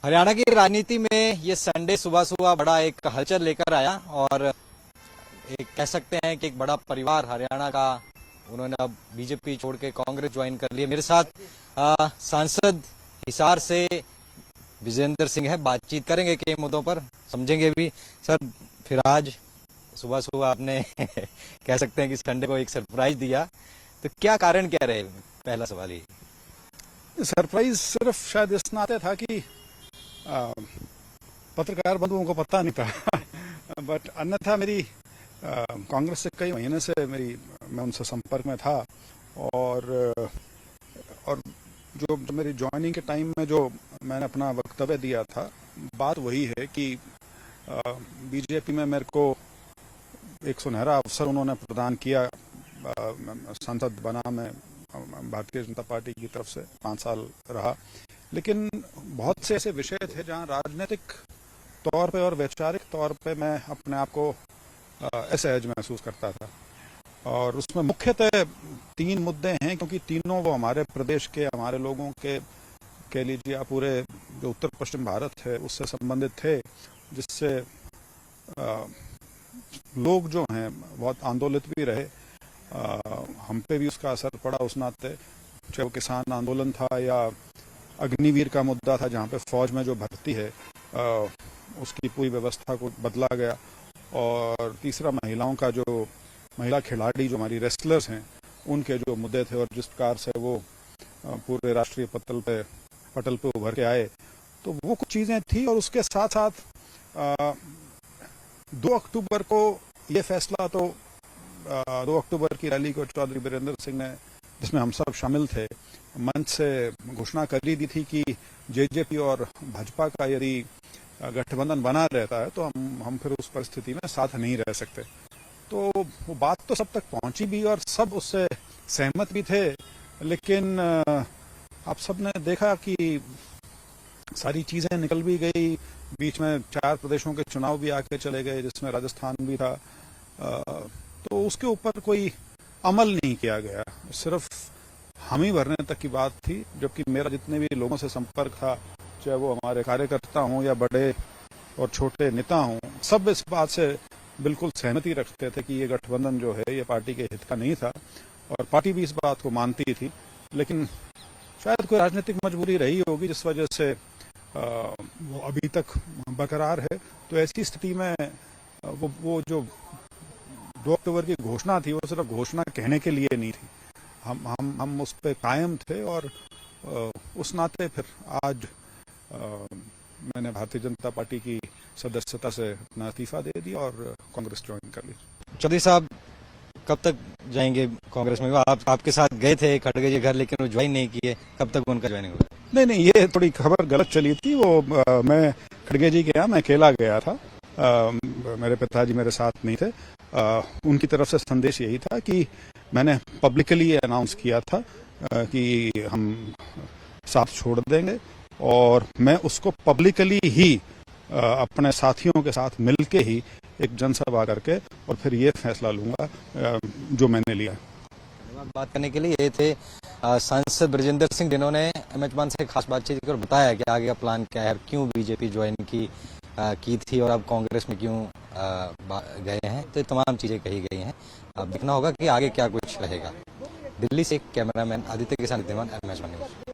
हरियाणा की राजनीति में ये संडे सुबह सुबह बड़ा एक हलचल लेकर आया और एक कह सकते हैं कि एक बड़ा परिवार हरियाणा का उन्होंने अब बीजेपी छोड़ के कांग्रेस ज्वाइन कर लिया। मेरे साथ सांसद हिसार से विजेंद्र सिंह है, बातचीत करेंगे कई मुद्दों पर, समझेंगे भी। सर, फिर आज सुबह सुबह आपने कह सकते हैं कि संडे को एक सरप्राइज दिया, तो क्या कारण क्या रहे? पहला सवाल ही। सरप्राइज सिर्फ शायद इस नाते था कि पत्रकार बंधुओं को पता नहीं था बट अन्यथा मेरी कांग्रेस से कई महीने से मैं उनसे संपर्क में था और जो मेरी ज्वाइनिंग के टाइम में जो मैंने अपना वक्तव्य दिया था, बात वही है कि बीजेपी में मेरे को एक सुनहरा अवसर उन्होंने प्रदान किया। सांसद बना मैं भारतीय जनता पार्टी की तरफ से 5 साल रहा, लेकिन बहुत से ऐसे विषय थे जहां राजनीतिक तौर पे और वैचारिक तौर पे मैं अपने आप को असहज महसूस करता था। और उसमें मुख्यतः 3 मुद्दे हैं, क्योंकि तीनों वो हमारे प्रदेश के, हमारे लोगों के, कह लीजिए पूरे जो उत्तर पश्चिम भारत है उससे संबंधित थे, जिससे लोग जो हैं बहुत आंदोलित भी रहे। हम पे भी उसका असर पड़ा उस नाते, चाहे वो किसान आंदोलन था या अग्निवीर का मुद्दा था जहाँ पे फौज में जो भर्ती है उसकी पूरी व्यवस्था को बदला गया। और तीसरा महिला खिलाड़ी जो हमारी रेसलर्स हैं उनके जो मुद्दे थे और जिस प्रकार से वो पूरे राष्ट्रीय पटल पे उभर के आए, तो वो कुछ चीज़ें थी। और उसके साथ साथ 2 अक्टूबर को ये फैसला, तो 2 अक्टूबर की रैली को चौधरी वीरेंद्र सिंह ने, जिसमें हम सब शामिल थे, मंच से घोषणा कर दी थी कि जेजेपी और भाजपा का यदि गठबंधन बना रहता है तो हम फिर उस परिस्थिति में साथ नहीं रह सकते। तो वो बात तो सब तक पहुंची भी और सब उससे सहमत भी थे, लेकिन आप सब ने देखा कि सारी चीजें निकल भी गई। बीच में 4 प्रदेशों के चुनाव भी आके चले गए, जिसमें राजस्थान भी था। तो उसके ऊपर कोई अमल नहीं किया गया, सिर्फ हामी भरने तक की बात थी। जबकि मेरा जितने भी लोगों से संपर्क था, चाहे वो हमारे कार्यकर्ता हों या बड़े और छोटे नेता हों, सब इस बात से बिल्कुल सहमति रखते थे कि ये गठबंधन जो है ये पार्टी के हित का नहीं था और पार्टी भी इस बात को मानती थी। लेकिन शायद कोई राजनीतिक मजबूरी रही होगी जिस वजह से वो अभी तक बरकरार है। तो ऐसी स्थिति में वो जो 2 अक्टूबर की घोषणा थी, वो सिर्फ घोषणा कहने के लिए नहीं थी। हम उस पर कायम थे और उस नाते फिर आज मैंने भारतीय जनता पार्टी की सदस्यता से अपना इस्तीफा दे दिया और कांग्रेस ज्वाइन कर ली। चौधरी साहब, कब तक जाएंगे कांग्रेस में? आपके साथ गए थे खड़गे जी घर, लेकिन वो ज्वाइन नहीं किए, कब तक उनका ज्वाइनिंग होगा? नहीं, ये थोड़ी खबर गलत चली थी। वो मैं खड़गे जी गया, मैं अकेला गया था। मेरे पिताजी मेरे साथ नहीं थे। उनकी तरफ से संदेश यही था कि मैंने पब्लिकली अनाउंस किया था कि हम साथ छोड़ देंगे और मैं उसको पब्लिकली ही अपने साथियों के साथ मिलके ही एक जनसभा करके और फिर ये फैसला लूंगा जो मैंने लिया। बात करने के लिए ये थे सांसद ब्रजेंद्र सिंह, जिन्होंने MH1 से खास बातचीत कर बताया कि आगे का प्लान क्या है, क्यों बीजेपी ज्वाइन की थी और अब कांग्रेस में क्यों गए हैं। तो तमाम चीजें कही गई हैं। अब देखना होगा कि आगे क्या कुछ रहेगा। दिल्ली से कैमरामैन आदित्य के साथ MH1 न्यूज।